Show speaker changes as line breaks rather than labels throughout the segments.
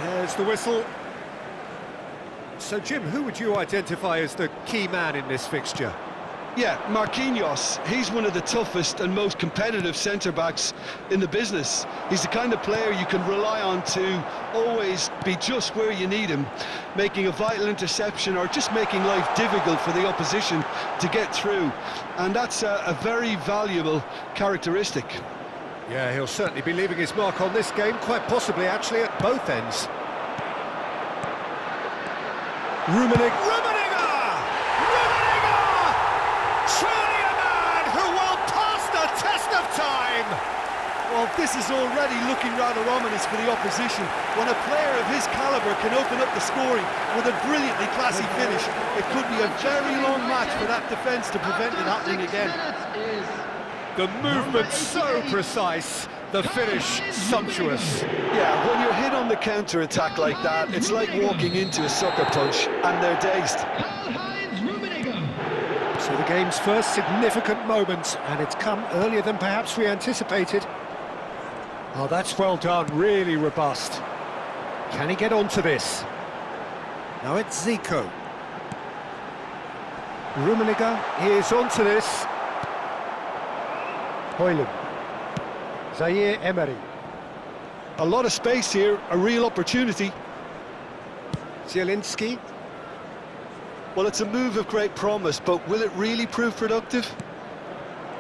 There's the whistle. So, Jim, who would you identify as the key man in this fixture?
Yeah, Marquinhos. He's one of the toughest and most competitive centre-backs in the business. He's the kind of player you can rely on to always be just where you need him, making a vital interception or just making life difficult for the opposition to get through. And that's a very valuable characteristic.
Yeah, he'll certainly be leaving his mark on this game, quite possibly actually at both ends. Rummenigge! Surely a man who will pass the test of time!
Well, this is already looking rather ominous for the opposition. When a player of his calibre can open up the scoring with a brilliantly classy finish, it could be a very long match for that defence to prevent it happening again.
The movement so precise, the finish sumptuous.
Yeah, when you're hit on the counter-attack like that, it's like walking into a sucker punch, and they're dazed.
So the game's first significant moment, and it's come earlier than perhaps we anticipated. Oh, that's well done, really robust. Can he get onto this? Now it's Zico. Rummenigge is onto this. Højlund. Zaire Emery.
A lot of space here, a real opportunity.
Zielinski.
Well, it's a move of great promise, but will it really prove productive?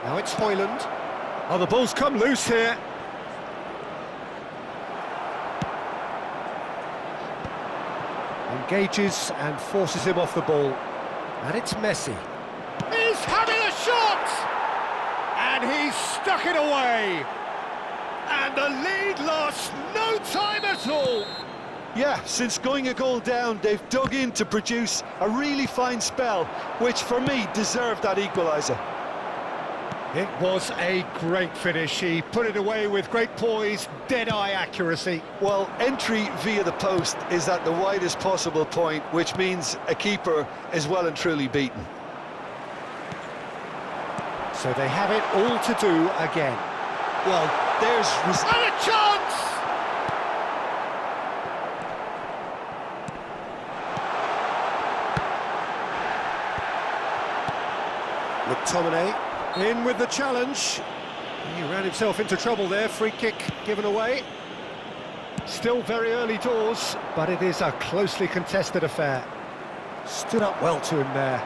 Now it's Højlund. Oh, the ball's come loose here. Engages and forces him off the ball. And it's Messi. He's having a shot! And he's stuck it away. And the lead lost no time at all.
Yeah, since going a goal down, they've dug in to produce a really fine spell, which for me deserved that equaliser.
It was a great finish. He put it away with great poise, dead-eye accuracy.
Well, entry via the post is at the widest possible point, which means a keeper is well and truly beaten.
So they have it all to do again.
Well, there's...
And a chance! McTominay in with the challenge. He ran himself into trouble there. Free kick given away. Still very early doors, but it is a closely contested affair. Stood up well to him there.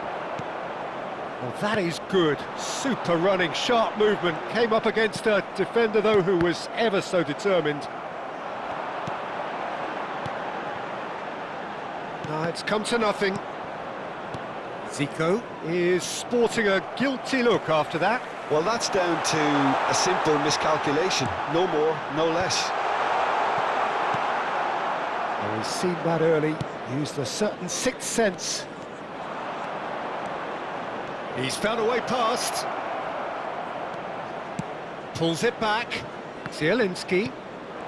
Well, that is good. Super running, sharp movement. Came up against a defender, though, who was ever so determined. It's come to nothing. Zico is sporting a guilty look after that.
Well, that's down to a simple miscalculation. No more, no less.
Well, he's seen that early. Used a certain sixth sense. He's found a way past. Pulls it back. Zielinski.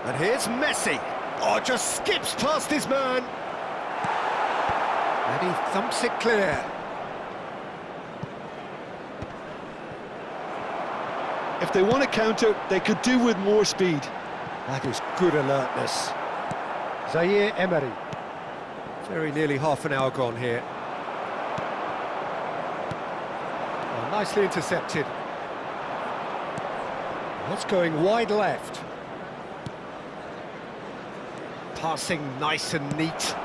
And here's Messi. Oh, just skips past his man. And he thumps it clear.
If they want to counter, they could do with more speed.
That is good alertness. Zaire Emery. Very nearly half an hour gone here. Oh, nicely intercepted. That's going wide left. Passing nice and neat.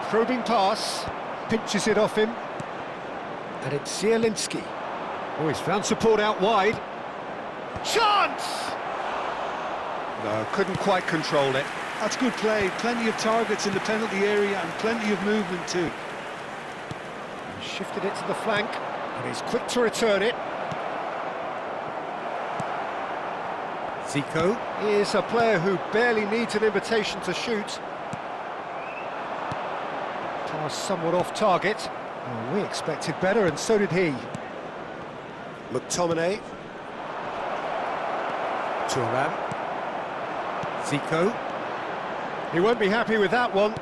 Probing pass. Pinches it off him. And it's Zielinski. Oh, he's found support out wide. Chance! No, couldn't quite control it.
That's good play. Plenty of targets in the penalty area and plenty of movement too.
He shifted it to the flank, and he's quick to return it. Zico is a player who barely needs an invitation to shoot. Pass somewhat off target. Well, we expected better, and so did he. McTominay. Thuram. Zico. He won't be happy with that one.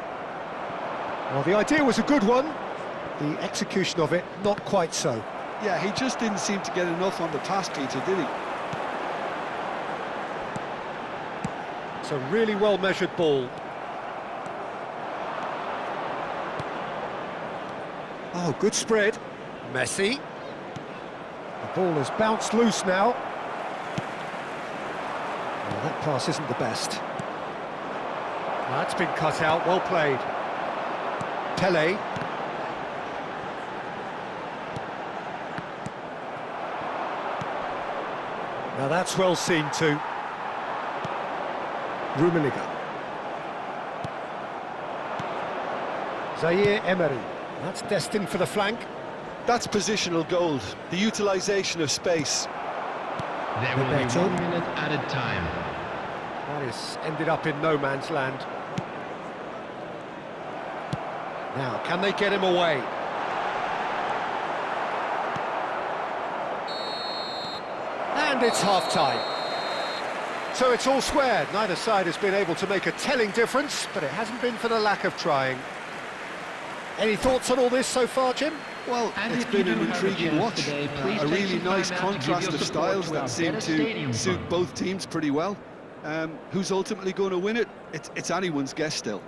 Well, the idea was a good one. The execution of it, not quite so.
Yeah, he just didn't seem to get enough on the pass, Peter, did he?
It's a really well-measured ball. Oh, good spread. Messi. The ball has bounced loose now. Well, that pass isn't the best. That's been cut out, well played. Pele. Now that's well seen too. Rummenigge. Zaire Emery. That's destined for the flank.
That's positional gold, the utilisation of space.
There will be 1 minute added time.
That is ended up in no man's land. Now, can they get him away? And it's half-time. So it's all squared. Neither side has been able to make a telling difference, but it hasn't been for the lack of trying. Any thoughts on all this so far, Jim?
Well,
And
it's
if you
been an
do have a
intriguing
chance
watch.
today, please
A
take
really
some
nice
time out to give
contrast
your
of
support
styles
to our
that seem
Better
to
Stadium
suit
Fund.
both teams pretty well. Who's ultimately going to win it? It's anyone's guess still.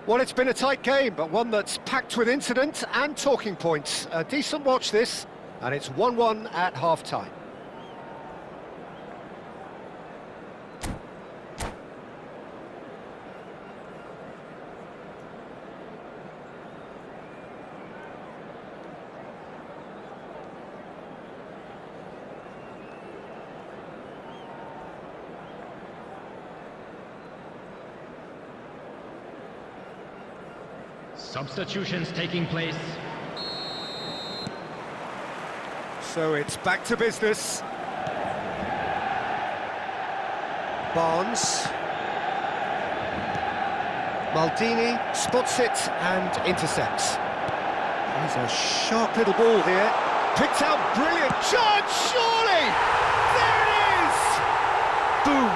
Well, it's been a tight game, but one that's packed with incident and talking points. A decent watch this, and it's 1-1 at half-time.
Substitutions taking place.
So it's back to business. Barnes. Maldini spots it and intercepts. There's a sharp little ball here. Picked out, brilliant chance, surely! There it is!
Boom!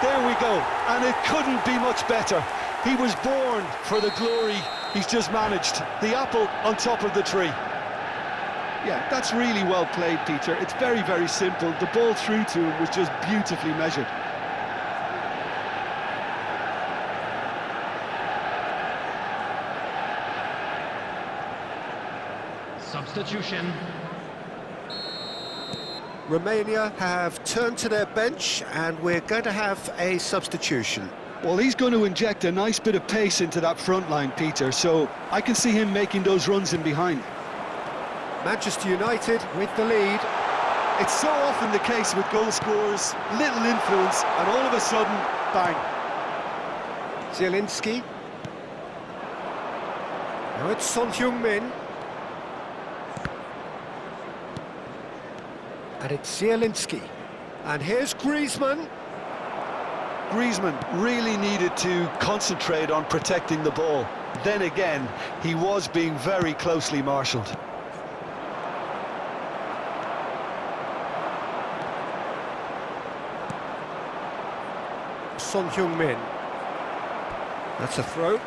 There we go. And it couldn't be much better. He was born for the glory he's just managed. The apple on top of the tree. Yeah, that's really well played, Peter. It's very, very simple. The ball through to him was just beautifully measured.
Substitution.
Romania have turned to their bench, and we're going to have a substitution.
Well, he's going to inject a nice bit of pace into that front line, Peter, so I can see him making those runs in behind.
Manchester United with the lead.
It's so often the case with goal scorers, little influence, and all of a sudden, bang.
Zielinski. Now it's Son Heung-min. And it's Zielinski. And here's Griezmann.
Griezmann really needed to concentrate on protecting the ball. Then again, he was being very closely marshalled.
Son Heung-min. That's a throw.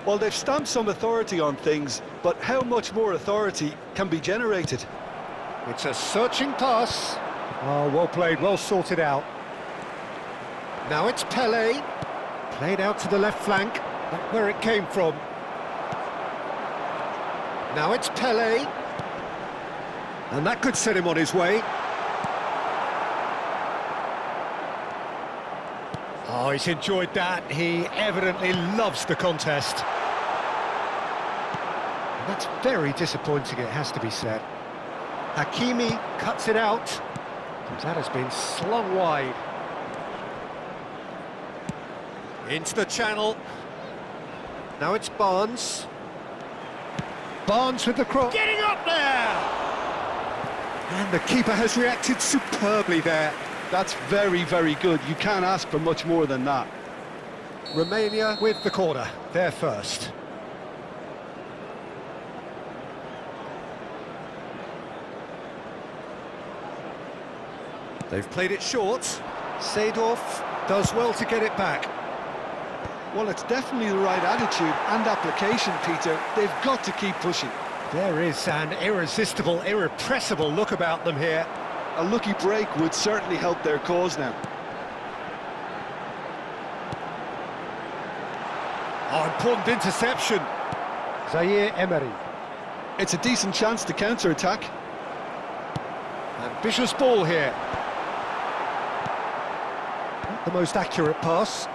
Well, they've stamped some authority on things, but how much more authority can be generated?
It's a searching pass. Oh, well played, well sorted out. Now it's Pele. Played out to the left flank. That's where it came from. Now it's Pele. And that could set him on his way. Oh, he's enjoyed that. He evidently loves the contest. And that's very disappointing, it has to be said. Hakimi cuts it out. That has been slung wide. Into the channel. Now it's Barnes. Barnes with the cross. Getting up there! And the keeper has reacted superbly there.
That's very, very good. You can't ask for much more than that.
Romania with the corner. They're first. They've played it short. Seedorf does well to get it back.
Well, it's definitely the right attitude and application, Peter. They've got to keep pushing.
There is an irresistible, irrepressible look about them here.
A lucky break would certainly help their cause now.
Oh, important interception. Zaire Emery.
It's a decent chance to counter-attack.
Ambitious ball here. Not the most accurate pass.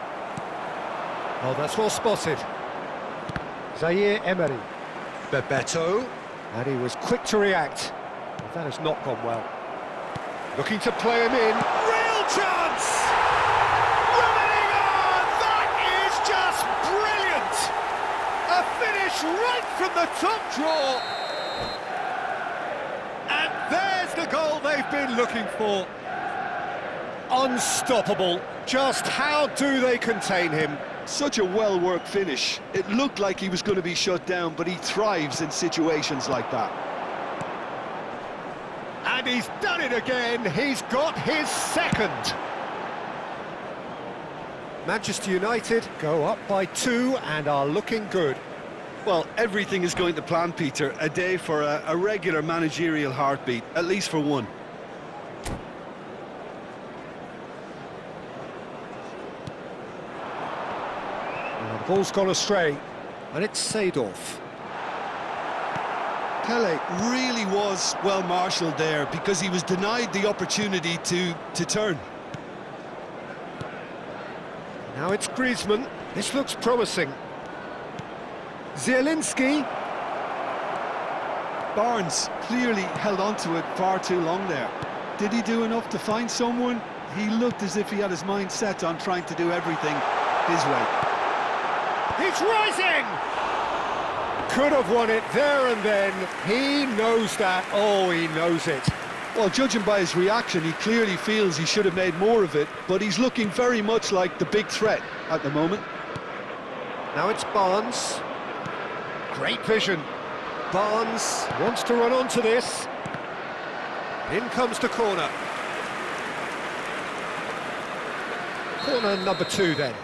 Oh, that's well spotted. Zaire Emery. Bebeto. And he was quick to react. But that has not gone well. Looking to play him in. Real chance! Running on! That is just brilliant! A finish right from the top draw. And there's the goal they've been looking for. Unstoppable. Just how do they contain him?
Such a well-worked finish. It looked like he was going to be shut down, but he thrives in situations like that.
And he's done it again. He's got his second. Manchester United go up by 2 and are looking good.
Well, everything is going to plan, Peter. A day for a regular managerial heartbeat, at least for one.
The ball's gone astray, and it's Seedorf.
Pele really was well marshalled there because he was denied the opportunity to turn.
Now it's Griezmann. This looks promising. Zielinski.
Barnes clearly held on to it far too long there. Did he do enough to find someone? He looked as if he had his mind set on trying to do everything his way.
He's rising! Could have won it there and then. He knows that. Oh, he knows it.
Well, judging by his reaction, he clearly feels he should have made more of it, but he's looking very much like the big threat at the moment.
Now it's Barnes. Great vision. Barnes wants to run onto this. In comes the corner. Corner number 2 then.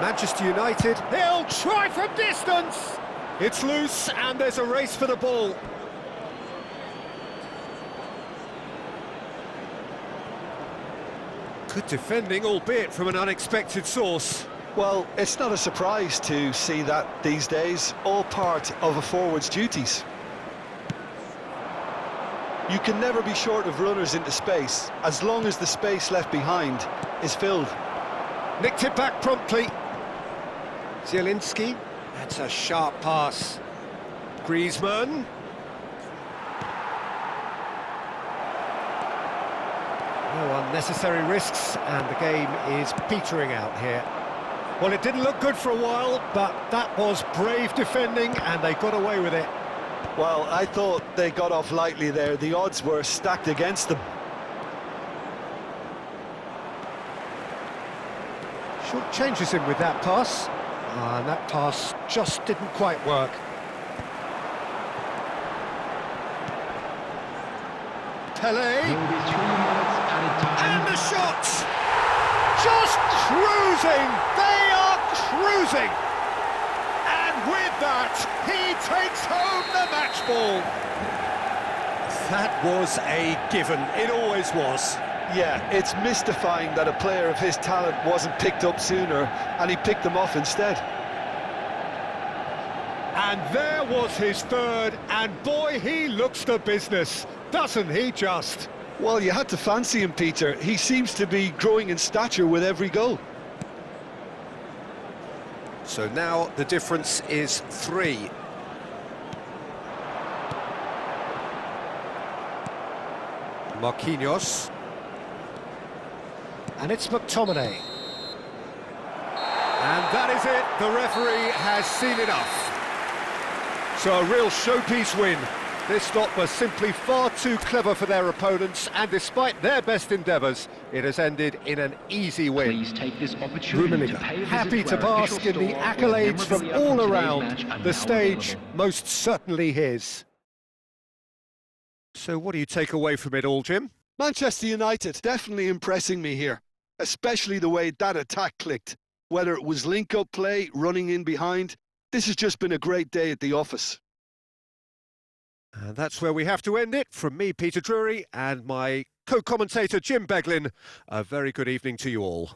Manchester United, he'll try from distance! It's loose and there's a race for the ball. Good defending, albeit from an unexpected source.
Well, it's not a surprise to see that these days, all part of a forward's duties. You can never be short of runners into space, as long as the space left behind is filled.
Nicked it back promptly. Zielinski, that's a sharp pass. Griezmann. No unnecessary risks, and the game is petering out here. Well, it didn't look good for a while, but that was brave defending, and they got away with it.
Well, I thought they got off lightly there. The odds were stacked against them.
Short changes him with that pass. And that pass just didn't quite work. Pele.
There will be 3 minutes added time.
And the shot! Just cruising! They are cruising! And with that, he takes home the match ball. That was a given. It always was.
Yeah, it's mystifying that a player of his talent wasn't picked up sooner, and he picked them off instead.
And there was his third, and boy, he looks the business, doesn't he just?
Well, you had to fancy him, Peter. He seems to be growing in stature with every goal.
So now the difference is 3. Marquinhos. And it's McTominay. And that is it. The referee has seen enough. So a real showpiece win. This stop was simply far too clever for their opponents, and despite their best endeavours, it has ended in an easy win.
Please take this opportunity to
Rummenigge,
pay a
happy
visit
to
to our
bask
official
in the
store,
accolades
where
from
memorabilia
all
from today's
around,
match are
the
now
stage
available.
most certainly his. So what do you take away from it all, Jim?
Manchester United definitely impressing me here, especially the way that attack clicked. Whether it was link-up play, running in behind, this has just been a great day at the office.
And that's where we have to end it. From me, Peter Drury, and my co-commentator, Jim Beglin, a very good evening to you all.